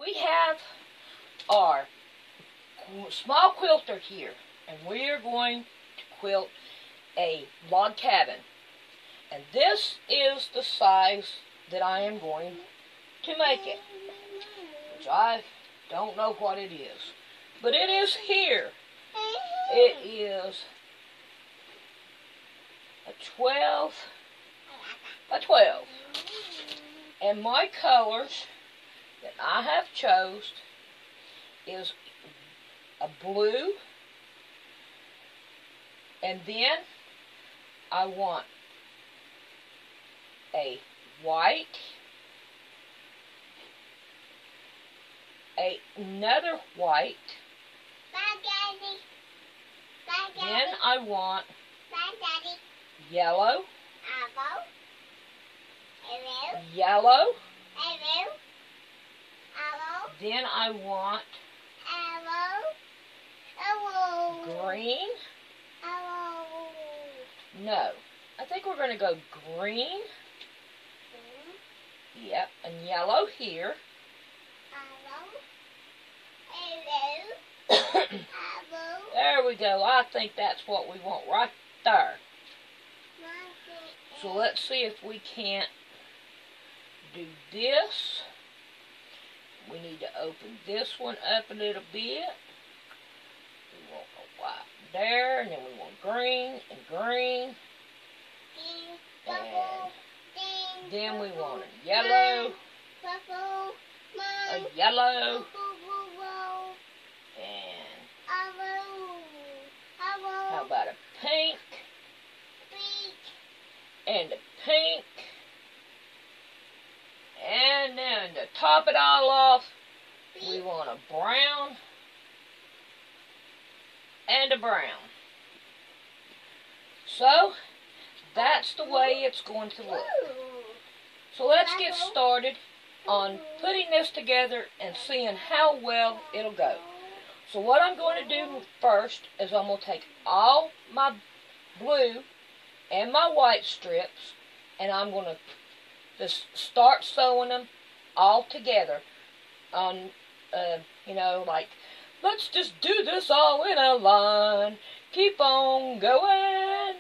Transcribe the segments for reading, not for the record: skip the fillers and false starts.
We have our small quilter here, and we're going to quilt a log cabin. And this is the size that I am going to make it, which I don't know what it is, but it is here. It is a 12 by 12, and my colors that I have chose is a blue, and then I want a white, another white, then I want yellow, yellow, then I want green, no, I think we're going to go green, yep, and yellow here, there we go. I think that's what we want right there. So let's see if we can't do this. We need to open this one up a little bit. We want a white there, and then we want green and green. And then we want a yellow, and how about a pink, and a pink, and then to top it all off, we want a brown and a brown. So that's the way it's going to look. So let's get started on putting this together and seeing how well it'll go. So what I'm going to do first is I'm going to take all my blue and my white strips, and I'm going to just start sewing them all together on, you know, like, let's just do this all in a line, keep on going.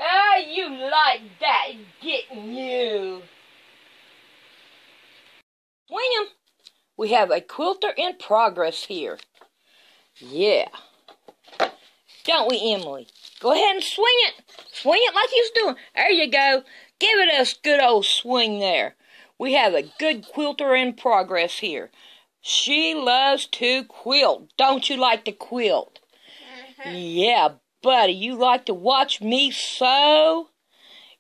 Ah, you like that, getting you. Swing 'em. We have a quilter in progress here. Yeah. Don't we, Emily? Go ahead and swing it. Swing it like you was doing. There you go. Give it a good old swing there. We have a good quilter in progress here. She loves to quilt. Don't you like to quilt? Yeah, buddy. You like to watch me sew?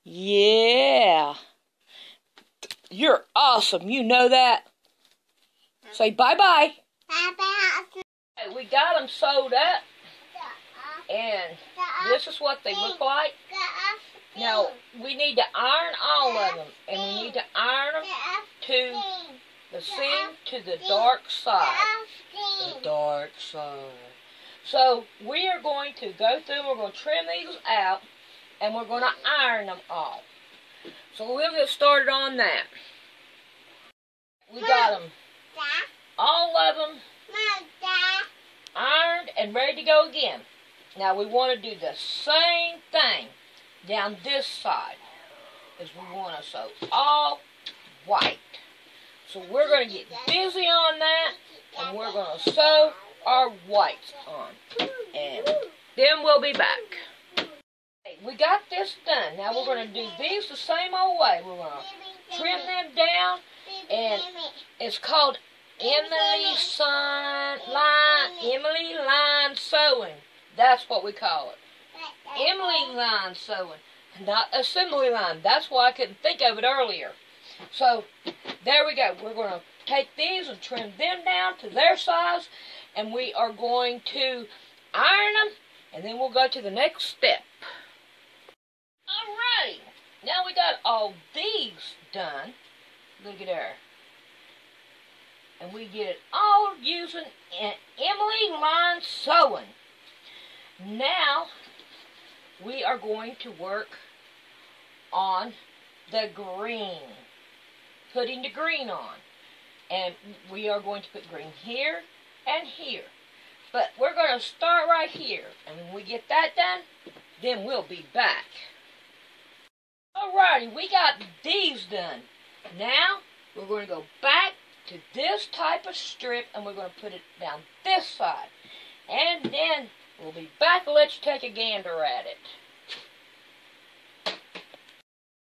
Yeah. You're awesome. You know that? Say bye-bye. Bye-bye. We got them sewed up. And this is what they look like. Now, we need to iron all of them. And we need to iron them to the seam to the dark side. The dark side. So, we are going to go through, we're going to trim these out, and we're going to iron them all. So, we'll get started on that. We got them, all of them, ironed and ready to go again. Now, we want to do the same thing down this side, as we want to sew all white. So we're going to get busy on that, and we're going to sew our whites on. And then we'll be back. Okay, we got this done. Now we're going to do these the same old way. We're going to trim them down, and it's called Emily line sewing. That's what we call it. Emily line sewing, not assembly line. That's why I couldn't think of it earlier. So, there we go. We're going to take these and trim them down to their size, and we are going to iron them, and then we'll go to the next step. Alright, now we got all these done. Look at there. And we get it all using an Emily line sewing. Now, we are going to work on the green. Putting the green on. And we are going to put green here and here. But we're going to start right here. And when we get that done, then we'll be back. Alrighty, we got these done. Now, we're going to go back to this type of strip, and we're going to put it down this side. And then, we'll be back and let you take a gander at it.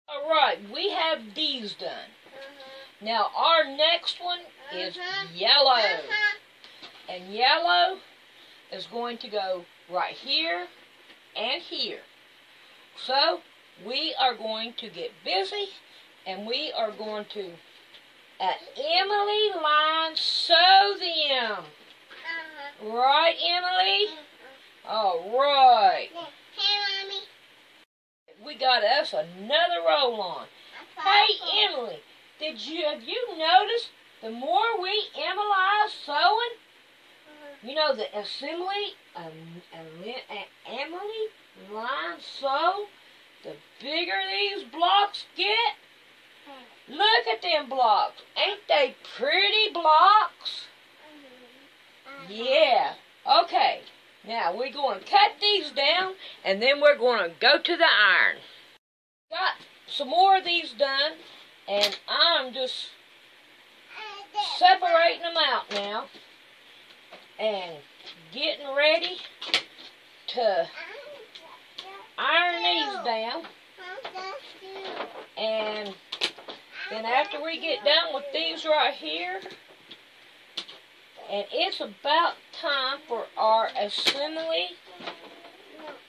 Alright, we have these done. Now, our next one is yellow. And yellow is going to go right here and here. So, we are going to get busy, and we are going to, at Emily line, sew them. Right, Emily? All right. Hey, Mommy. We got us another roll on. Hey, Emily, have you noticed the more we Emily sewing, you know, the assembly, Emily line sew, the bigger these blocks get? Look at them blocks. Ain't they pretty blocks? Yeah. Okay. Now we're going to cut these down, and then we're going to go to the iron. Got some more of these done, and I'm just separating them out now and getting ready to iron these down. And then after we get done with these right here, and it's about time for our assembly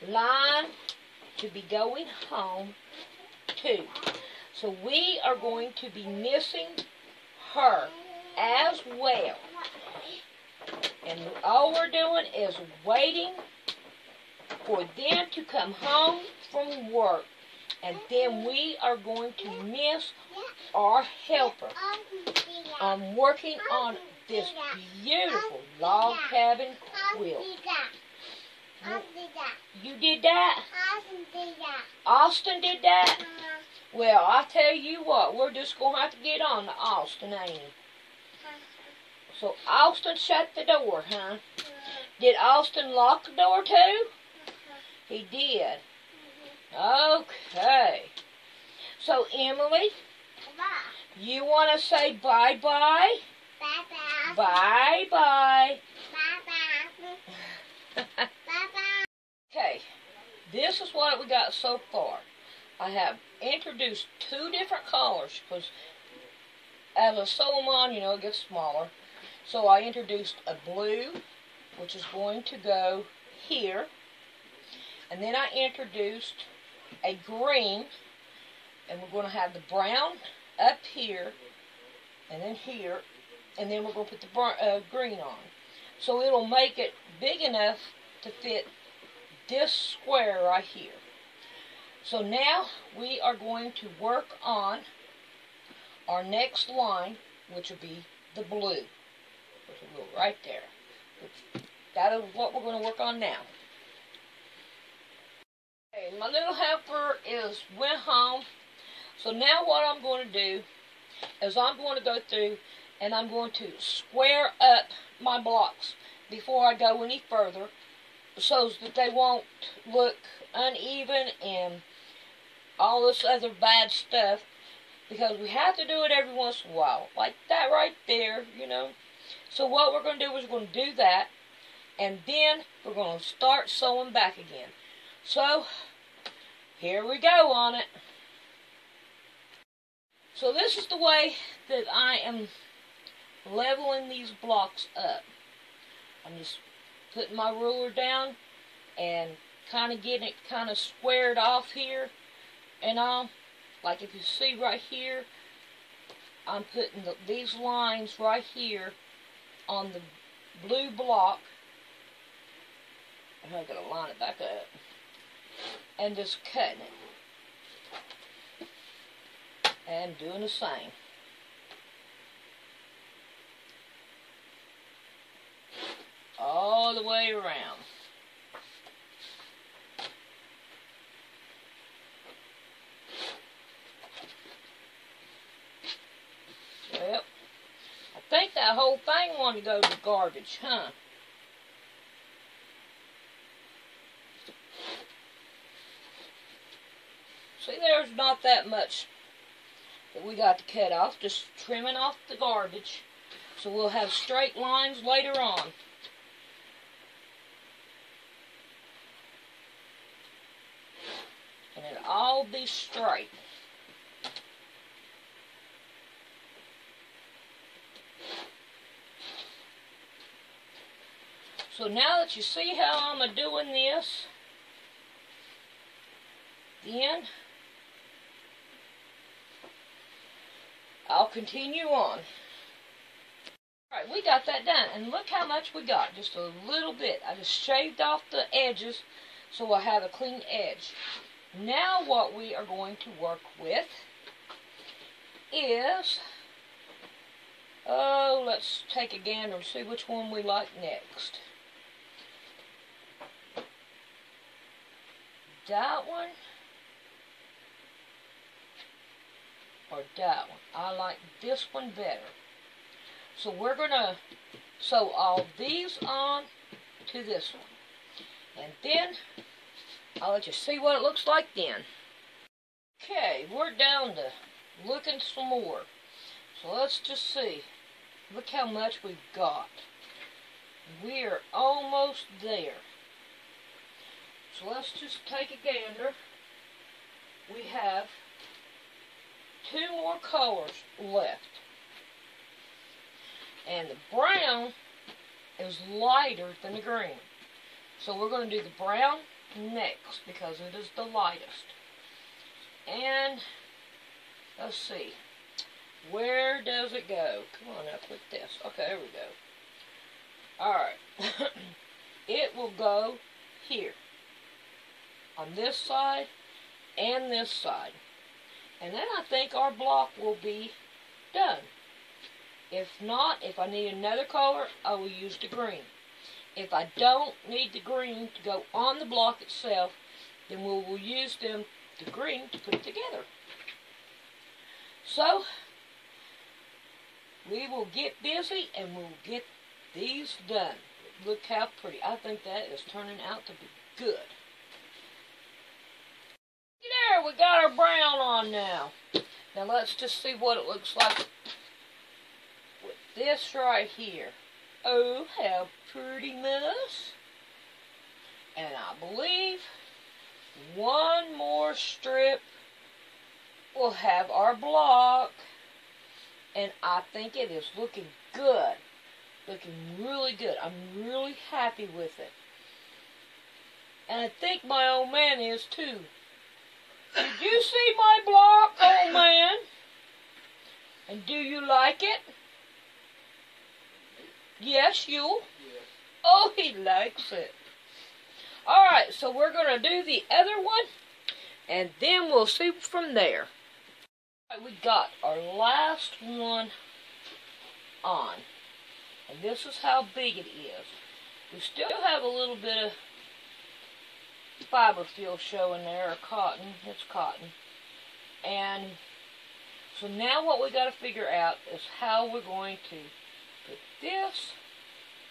line to be going home too. So we are going to be missing her as well. And all we're doing is waiting for them to come home from work. And then we are going to miss our helper. I'm working on this beautiful log cabin quilt. You did that? Austin did that? Well, I tell you what, we're just going to have to get on to Austin, ain't we? So Austin shut the door, huh? Did Austin lock the door too? He did. Okay. So Emily, you want to say bye-bye? Bye-bye. Bye-bye. Bye-bye. Okay, this is what we got so far. I have introduced 2 different colors, because as I sew them on, you know, it gets smaller. So I introduced a blue, which is going to go here. And then I introduced a green, and we're going to have the brown up here, and then here, and then we're going to put the green on. So it'll make it big enough to fit this square right here. So now we are going to work on our next line, which will be the blue, which will go right there. That is what we're going to work on now. Okay, my little helper went home. So now what I'm going to do is I'm going to go through and I'm going to square up my blocks before I go any further, so that they won't look uneven and all this other bad stuff, because we have to do it every once in a while, like that right there, you know. So what we're going to do is we're going to do that, and then we're going to start sewing back again. So here we go on it. So this is the way that I am leveling these blocks up. I'm just putting my ruler down and kind of getting it kind of squared off here and all. Like if you see right here, I'm putting these lines right here on the blue block. And I'm going to line it back up and just cutting it and doing the same. All the way around. Well, I think that whole thing wanted to go to the garbage, huh? See, there's not that much that we got to cut off, just trimming off the garbage. So we'll have straight lines later on. And it'll all be straight. So now that you see how I'm doing this, then I'll continue on. Alright, we got that done. And look how much we got. Just a little bit. I just shaved off the edges so I have a clean edge. Now what we are going to work with is, let's take a gander and see which one we like next. That one or that one. I like this one better. So we're going to sew all these on to this one. And then I'll let you see what it looks like then. Okay, we're down to looking some more. So let's just see. Look how much we've got. We're almost there. So let's just take a gander. We have 2 more colors left. And the brown is lighter than the green. So we're going to do the brown next because it is the lightest. And let's see. Where does it go? Come on up with this. Okay, there we go. Alright. It will go here. On this side and this side. And then I think our block will be done. If not, if I need another color, I will use the green. If I don't need the green to go on the block itself, then we will use the green to put it together. So, we will get busy and we'll get these done. Look how pretty. I think that is turning out to be good. There, we got our brown on now. Now let's just see what it looks like with this right here. Oh, how pretty mess. And I believe one more strip will have our block. And I think it is looking good. Looking really good. I'm really happy with it. And I think my old man is too. Did you see my block, old man? And do you like it? Yes, you? Yes. Oh, he likes it. Alright, so we're going to do the other one, and then we'll see from there. Alright, we got our last one on. And this is how big it is. We still have a little bit of fiber feel showing there, or cotton. It's cotton. And so now what we got to figure out is how we're going to put this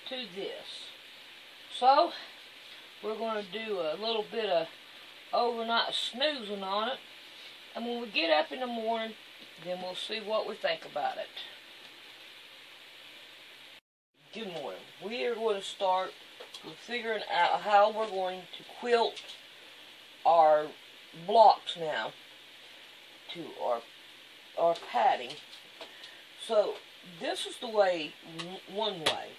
to this. So we're going to do a little bit of overnight snoozing on it, and when we get up in the morning, then we'll see what we think about it. Good morning. We are going to start with figuring out how we're going to quilt our blocks now to our padding. So this is the way, one way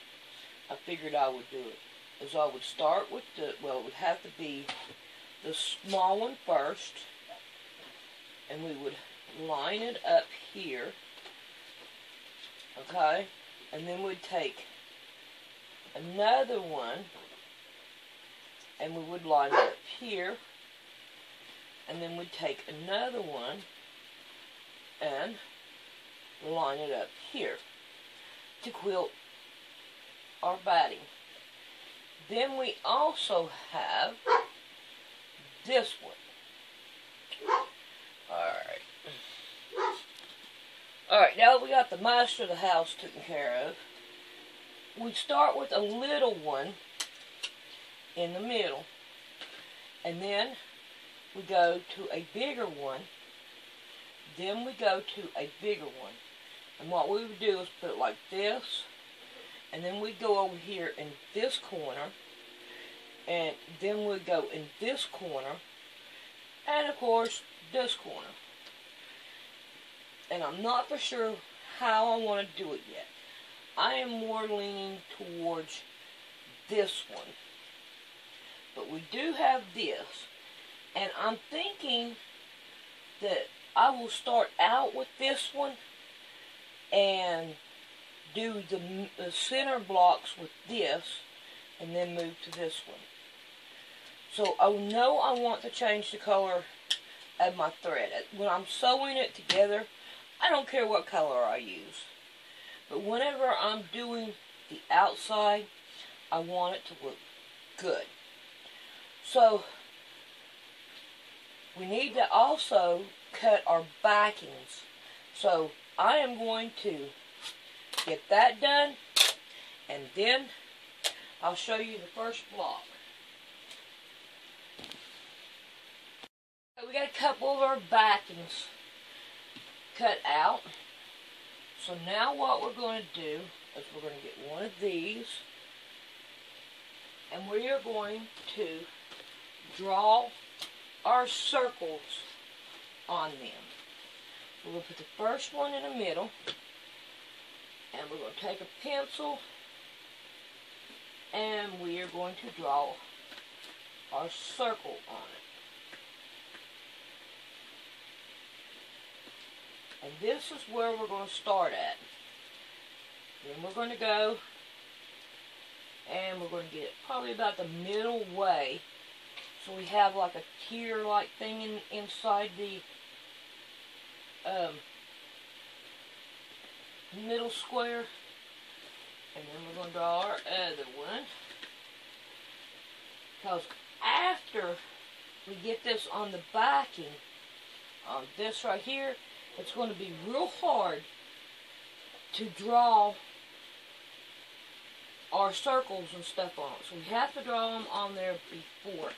I figured I would do it, is I would start with the, well, it would have to be the small one first, and we would line it up here, okay, and then we'd take another one, and we would line it up here, and then we'd take another one, and line it up here, to quilt our batting. Then we also have this one. Alright. Alright, now that we got the master of the house taken care of, we start with a little one in the middle. And then we go to a bigger one. Then we go to a bigger one. And what we would do is put it like this. And then we go over here in this corner. And then we go in this corner. And of course, this corner. And I'm not for sure how I want to do it yet. I am more leaning towards this one. But we do have this. And I'm thinking that I will start out with this one and do the center blocks with this and then move to this one. So I know I want to change the color of my thread. When I'm sewing it together, I don't care what color I use. But whenever I'm doing the outside, I want it to look good. So we need to also cut our backings. So I am going to get that done, and then I'll show you the first block. So we got a couple of our backings cut out. So now what we're going to do is we're going to get one of these, and we are going to draw our circles on them. We're going to put the first one in the middle, and we're going to take a pencil, and we are going to draw our circle on it. And this is where we're going to start at. Then we're going to go, and we're going to get it probably about the middle way. So we have like a tier-like thing inside the middle square. And then we're going to draw our other one. Because after we get this on the backing, on this right here, it's going to be real hard to draw our circles and stuff on it. So we have to draw them on there beforehand.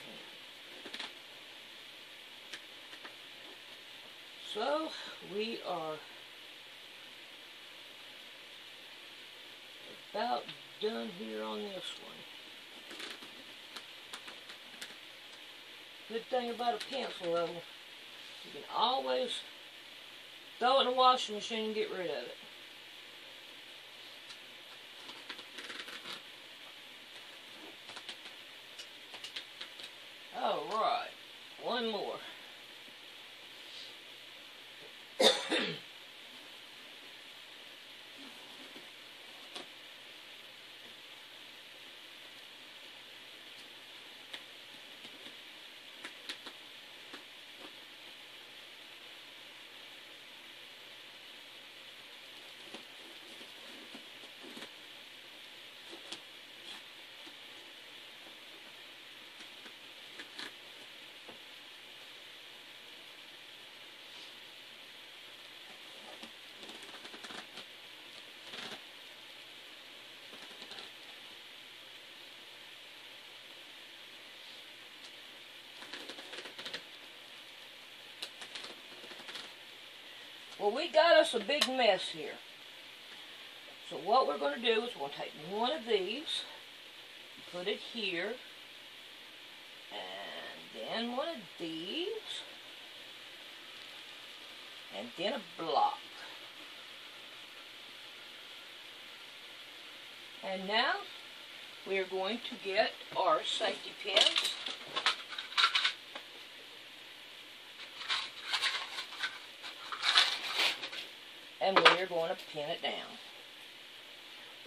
So we are about done here on this one. Good thing about a pencil though, you can always throw it in the washing machine and get rid of it. Alright, one more. Well, we got us a big mess here. So what we're going to do is we're going to take one of these, put it here, and then one of these, and then a block. And now we are going to get our safety pins. And we are going to pin it down.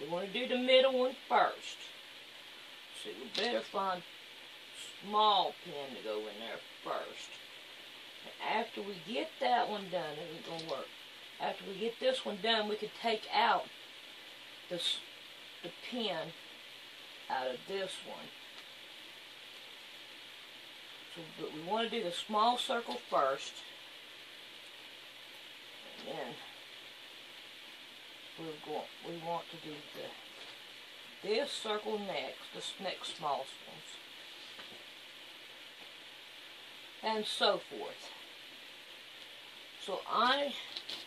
We want to do the middle one first. So we better find a small pin to go in there first. And after we get that one done, it ain't going to work. After we get this one done, we can take out the pin out of this one. So, but we want to do the small circle first. And then we want to do this circle next, this next smallest ones, and so forth. So I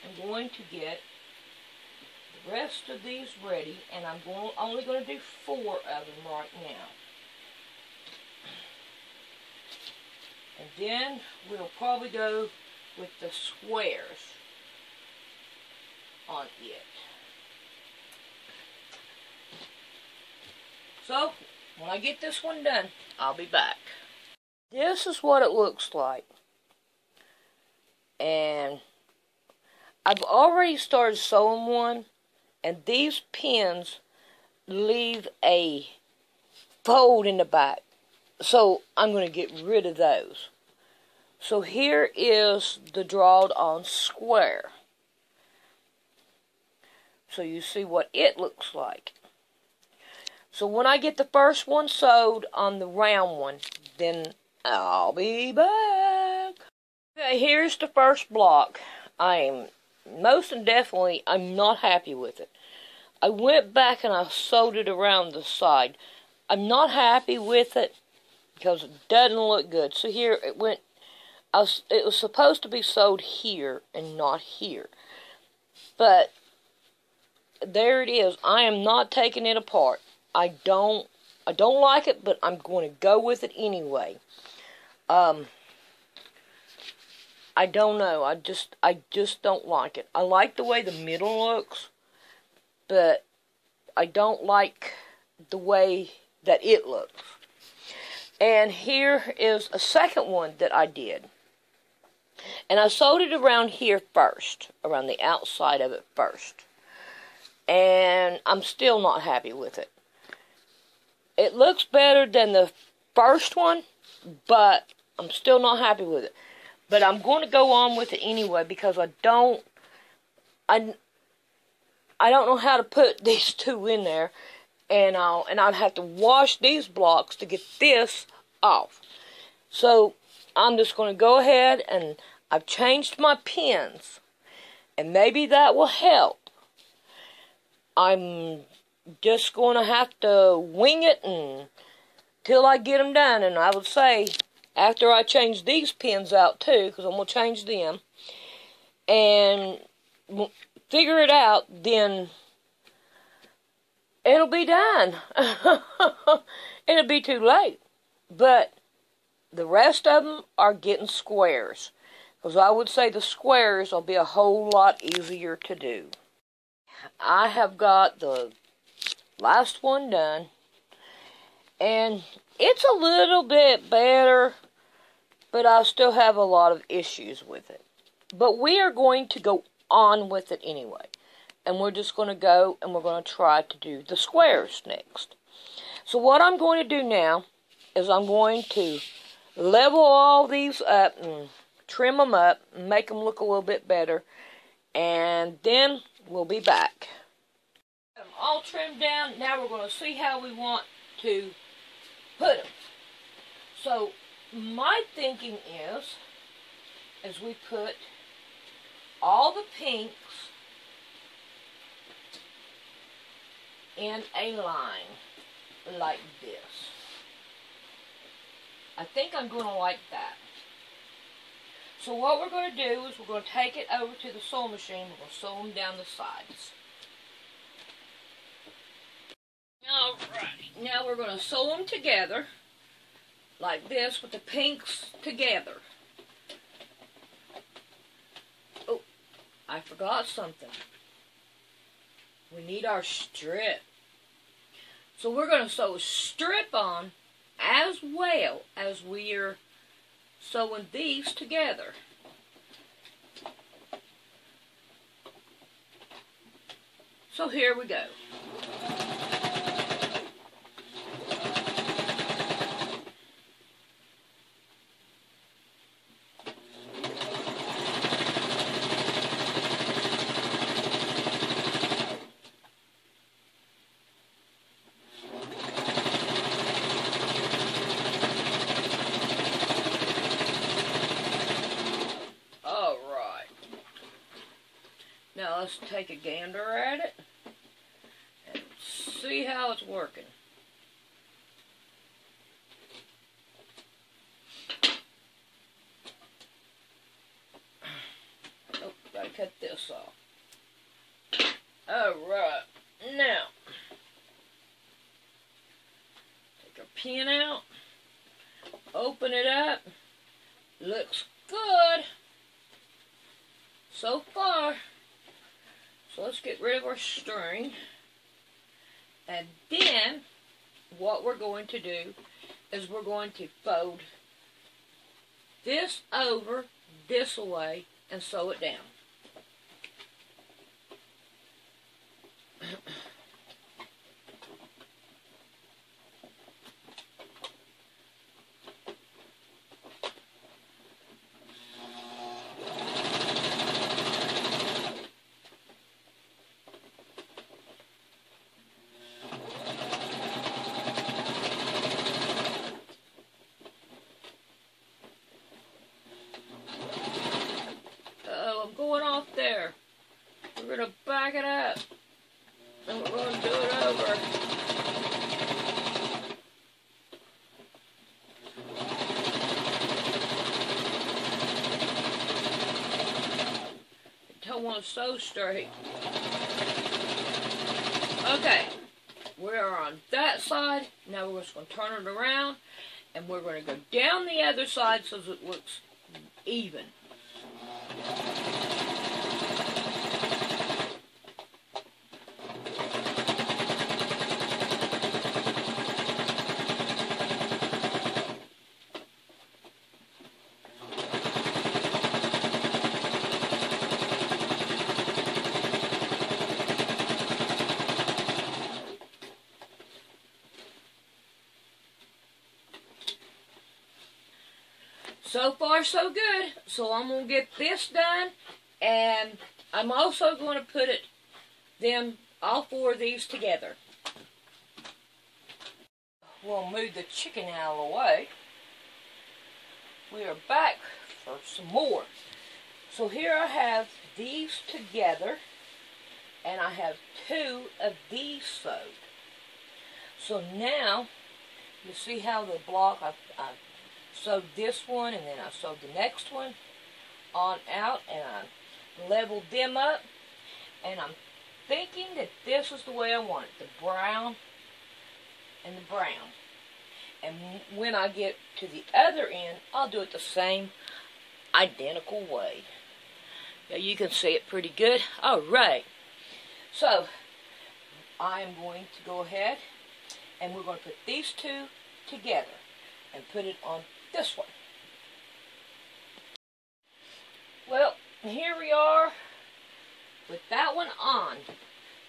am going to get the rest of these ready, and I'm only going to do 4 of them right now. And then we'll probably go with the squares on it. So, when I get this one done, I'll be back. This is what it looks like. And I've already started sewing one, and these pins leave a fold in the back. So I'm going to get rid of those. So here is the drawed on square. So you see what it looks like. So when I get the first one sewed on the round one, then I'll be back. Okay, here's the first block. I'm not happy with it. I went back and I sewed it around the side. I'm not happy with it because it doesn't look good. So here it went. It was supposed to be sewed here and not here. But there it is. I am not taking it apart. I don't like it, but I'm going to go with it anyway. I don't know. I just don't like it. I like the way the middle looks, but I don't like the way that it looks. And here is a second one that I did. And I sewed it around here first, around the outside of it first. And I'm still not happy with it. It looks better than the first one, but I'm still not happy with it. But I'm going to go on with it anyway because I don't know how to put these two in there, and I'd have to wash these blocks to get this off. So I'm just going to go ahead, and I've changed my pins, and maybe that will help. I'm just going to have to wing it until I get them done, and I would say after I change these pins out too, because I'm going to change them, and figure it out, then it'll be done. It'll be too late. But the rest of them are getting squares, because I would say the squares will be a whole lot easier to do. I have got the last one done, and it's a little bit better, but I still have a lot of issues with it. But we are going to go on with it anyway. And we're just going to go and we're going to try to do the squares next. So what I'm going to do now is I'm going to level all these up and trim them up and make them look a little bit better. And then we'll be back. Got them all trimmed down. Now we're going to see how we want to put them. So my thinking is, as we put all the pinks in a line like this. I think I'm going to like that. So what we're going to do is we're going to take it over to the sewing machine. We're going to sew them down the sides. Alright, now we're going to sew them together like this with the pinks together. Oh, I forgot something. We need our strip. So we're going to sew a strip on as well as we are sewing these together. So here we go. Now let's take a gander at it. see how it's working. Oh, gotta cut this off. Alright, now, take our pin out, open it up, looks good so far. So let's get rid of our string, and then what we're going to do is we're going to fold this over this way and sew it down. Going off there. We're going to back it up. And we're going to do it over. I don't want it so straight. Okay. We're on that side. Now we're just going to turn it around. And we're going to go down the other side so it looks even. So far, so good. So I'm going to get this done, and I'm also going to put all four of these together. We'll move the chicken out of the way. We are back for some more. So here I have these together, and I have two of these sewed. So now, you see how the block, I sewed this one, and then I sewed the next one on out, and I leveled them up, and I'm thinking that this is the way I want it, the brown and the brown. And when I get to the other end, I'll do it the same identical way. Now you can see it pretty good. Alright, so I am going to go ahead and we're going to put these two together and put it on this one. Well, here we are with that one on.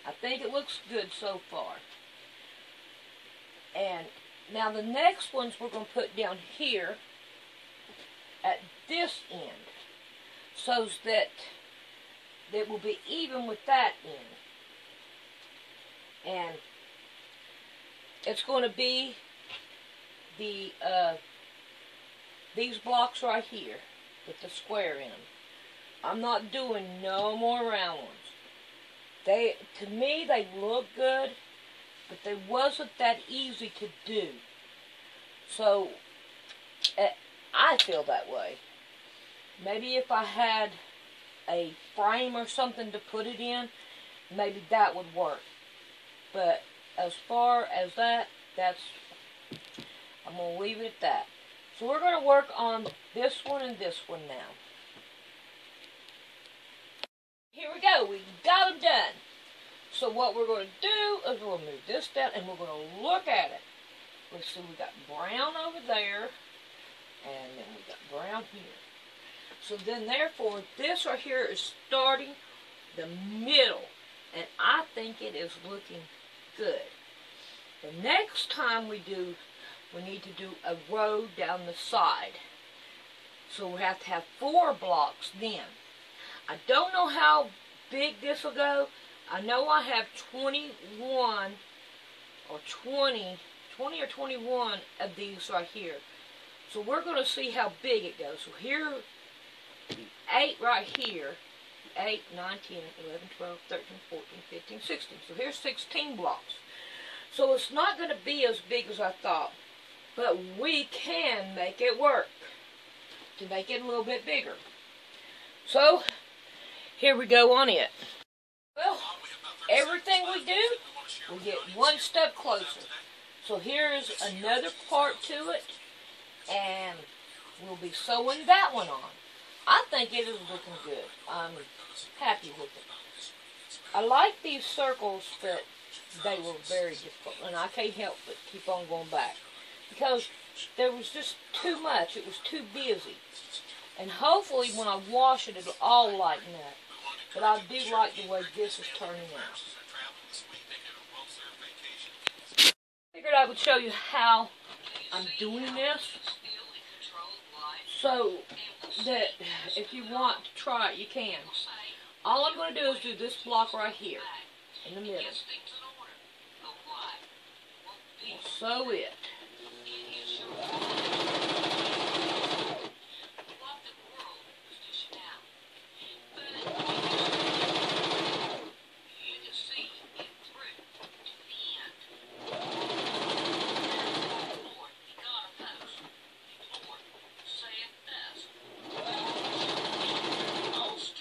I think it looks good so far. And now the next ones we're going to put down here at this end, so that it will be even with that end. And it's going to be the these blocks right here with the square in them. I'm not doing no more round ones. To me, they look good, but they wasn't that easy to do. So, I feel that way. Maybe if I had a frame or something to put it in, maybe that would work. But as far as that, I'm going to leave it at that. So we're going to work on this one and this one now. Here we go. We got them done. So what we're going to do is we'll move this down and we're going to look at it. Let's see, we got brown over there, and then we got brown here. So then therefore, this right here is starting the middle, and I think it is looking good. The next time we need to do a row down the side. So we have to have 4 blocks then. I don't know how big this will go. I know I have 21 or 20 or 21 of these right here. So we're going to see how big it goes. So here, 8 right here, 8, 9, 10, 11, 12, 13, 14, 15, 16. So here's 16 blocks. So it's not going to be as big as I thought. But we can make it work to make it a little bit bigger. So, here we go on it. Well, everything we do, we get one step closer. So here is another part to it, and we'll be sewing that one on. I think it is looking good. I'm happy with it. I like these circles, but they were very difficult, and I can't help but keep on going back. Because there was just too much. It was too busy. And hopefully when I wash it, it'll all lighten up. But I do like the way this is turning out. I figured I would show you how I'm doing this. So that if you want to try it, you can. All I'm going to do is do this block right here in the middle. Sew it.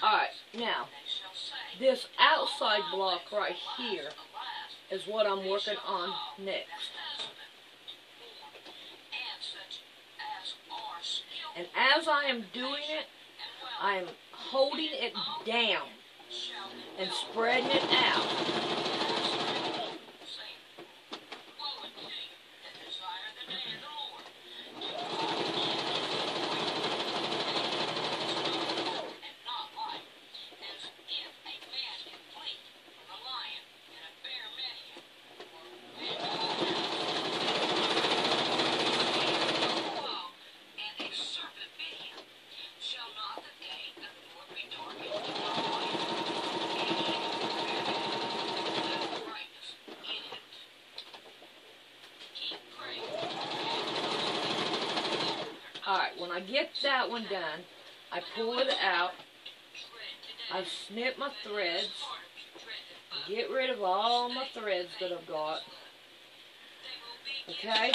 Alright, now, this outside block right here is what I'm working on next. And as I am doing it, I am holding it down and spreading it out. Alright, when I get that one done, I pull it out, I snip my threads, get rid of all my threads that I've got, okay?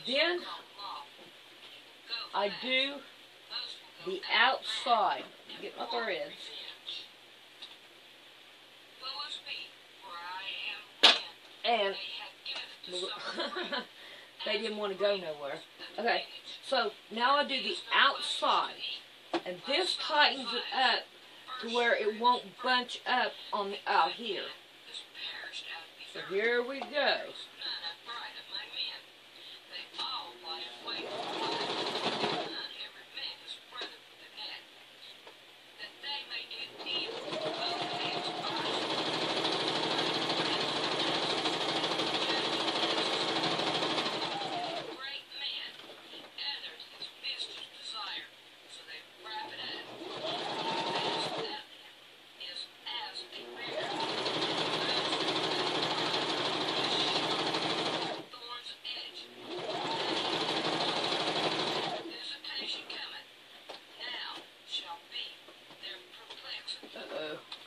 Then, I do the outside, get my threads, and they didn't want to go nowhere. Okay, so now I do the outside, and this tightens it up to where it won't bunch up on the out here. So here we go.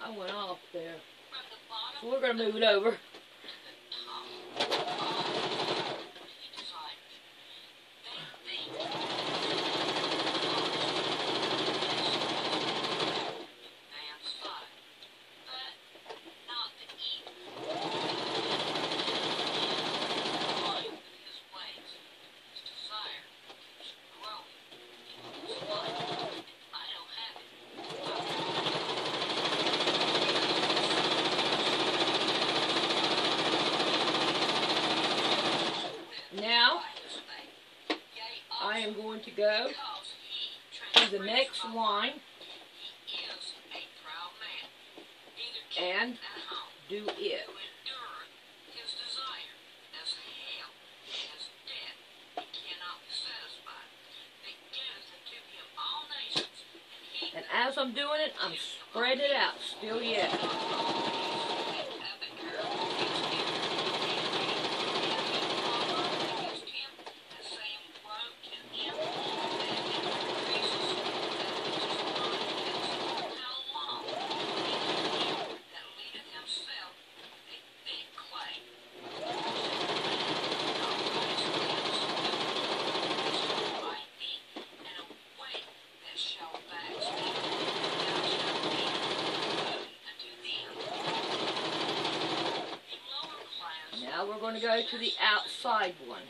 I went off there. So we're going to move it over. Now, I am going to go to the next line and do it. And as I'm doing it, I'm spreading it out still yet. going to go to the outside one.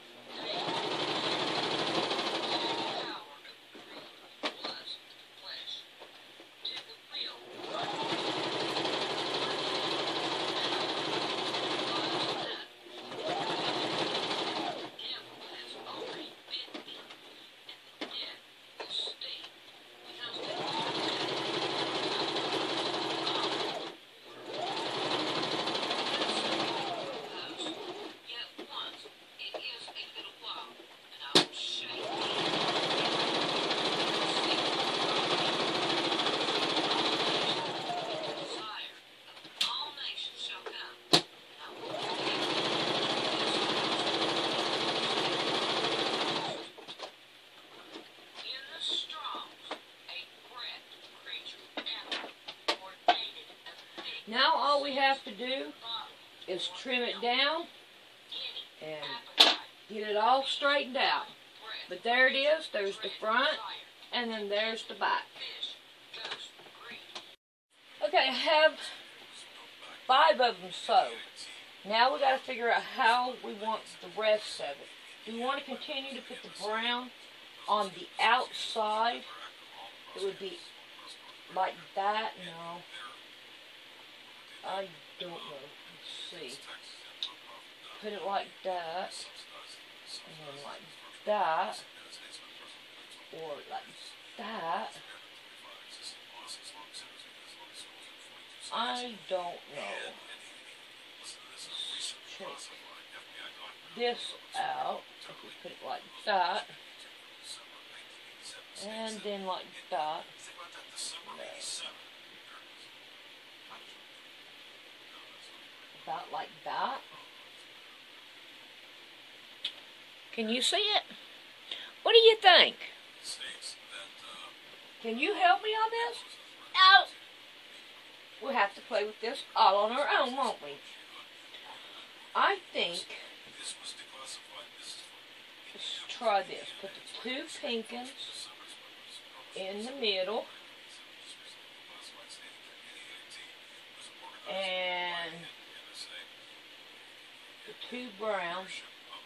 Now all we have to do is trim it down and get it all straightened out. But there it is, there's the front, and then there's the back. Okay, I have 5 of them sewed. Now we got to figure out how we want the rest of it. Do we want to continue to put the brown on the outside? It would be like that? No. I don't know. Let's see. Put it like that. And then like that. Or like that. I don't know. Let's check this out. If we put it like that. And then like that. About like that. Can you see it? What do you think? Can you help me on this? No. We'll have to play with this all on our own, won't we? I think, let's try this. Put the 2 pink ones in the middle. And the 2 browns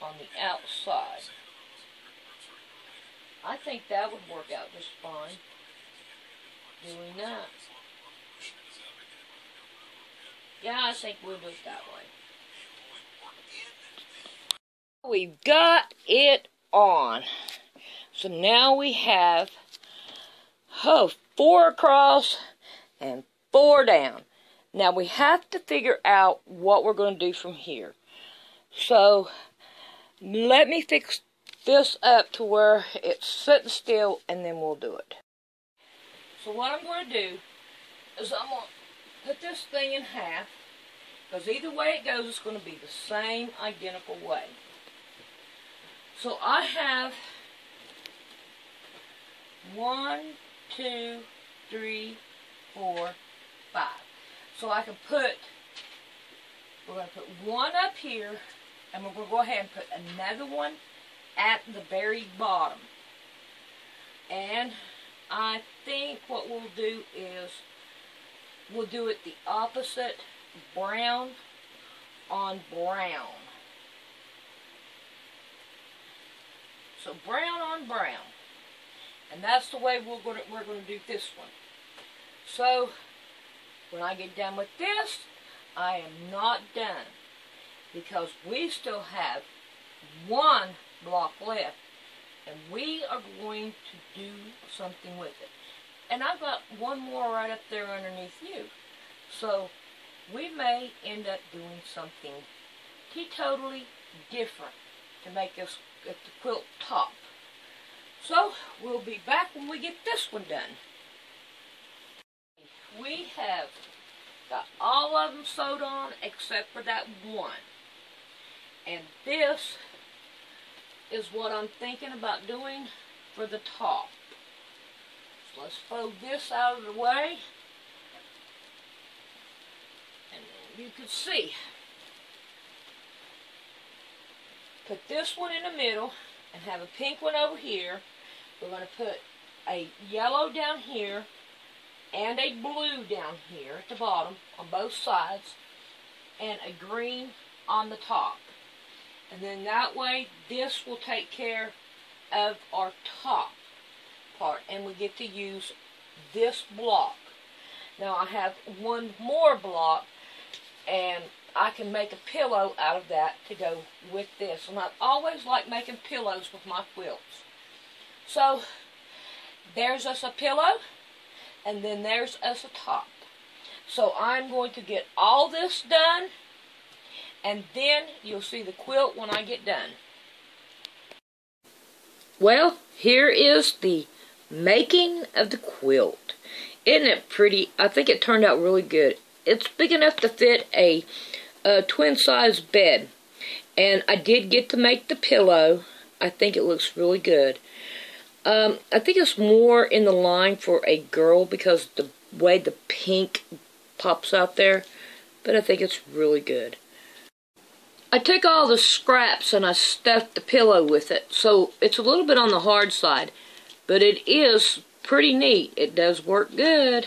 on the outside. I think that would work out just fine. Doing that. Yeah, I think we'll do it that way. We've got it on. So now we have 4 across and 4 down. Now we have to figure out what we're going to do from here. So let me fix this up to where it's sitting still, and then we'll do it. So what I'm going to do is I'm going to put this thing in half, because either way it goes, it's going to be the same identical way. So I have 1, 2, 3, 4, 5. So I can put, we're going to put 1 up here, and we're going to go ahead and put another one at the very bottom. And I think what we'll do is, we'll do it the opposite, brown on brown. So brown on brown. And that's the way we're going to do this one. So when I get done with this, I am not done, because we still have 1 block left, and we are going to do something with it. And I've got 1 more right up there underneath you. So we may end up doing something totally different to make us get the quilt top. So we'll be back when we get this one done. We have got all of them sewed on except for that 1. And this is what I'm thinking about doing for the top. So let's fold this out of the way. And then you can see. Put this one in the middle and have a pink one over here. We're going to put a yellow down here and a blue down here at the bottom on both sides, and a green on the top. And then that way, this will take care of our top part. And we get to use this block. Now I have one more block, and I can make a pillow out of that to go with this. And I always like making pillows with my quilts. So, there's us a pillow, and then there's us a top. So I'm going to get all this done, and then you'll see the quilt when I get done. Well, here is the making of the quilt. Isn't it pretty? I think it turned out really good. It's big enough to fit a twin-size bed. And I did get to make the pillow. I think it looks really good. I think it's more in the line for a girl because the way the pink pops out there. But I think it's really good. I took all the scraps and I stuffed the pillow with it. So it's a little bit on the hard side. But it is pretty neat. It does work good.